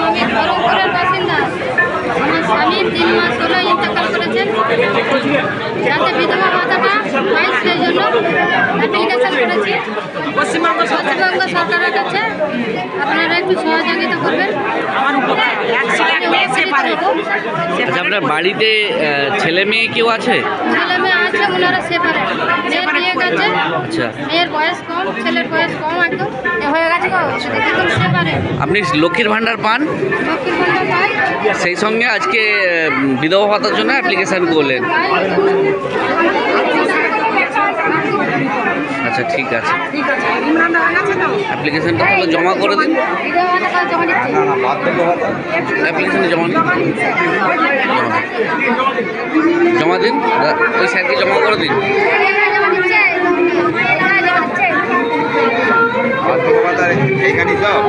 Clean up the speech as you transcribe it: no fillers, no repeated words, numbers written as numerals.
আমি ধরমপুরের বাসিন্দা। আমার স্বামী 3 মাস হলো ইন্তেকাল করেছেন, যাতে বিধবা ভাতাটা পাই সেই জন্য অ্যাপ্লিকেশন করেছি পশ্চিমবঙ্গ সরকারের কাছে। আপনারা একটু সহযোগিতা করবেন। আচ্ছা, আপনার বাড়িতে ছেলে মেয়ে কেউ আছে? ছেলে মেয়ে আছে, ওনারা সেপারেট। মেয়ের বিয়ে গেছে, আচ্ছা, মেয়ের বয়স কম, ছেলের বয়স কম, একদম হয়ে গেছে, একদম সেপারেট। আপনি লক্ষ্মীর ভাণ্ডার পান? লক্ষ্মীর ভাণ্ডার পাই। সেই সঙ্গে আজকে বিধবা ভাতার জন্য অ্যাপ্লিকেশান করলেন। আচ্ছা, ঠিক আছে, অ্যাপ্লিকেশানটা তাহলে জমা করে দিন। অ্যাপ্লিকেশানে জমা দিন, ওই স্যারকে জমা করে দিন। এইখানে সব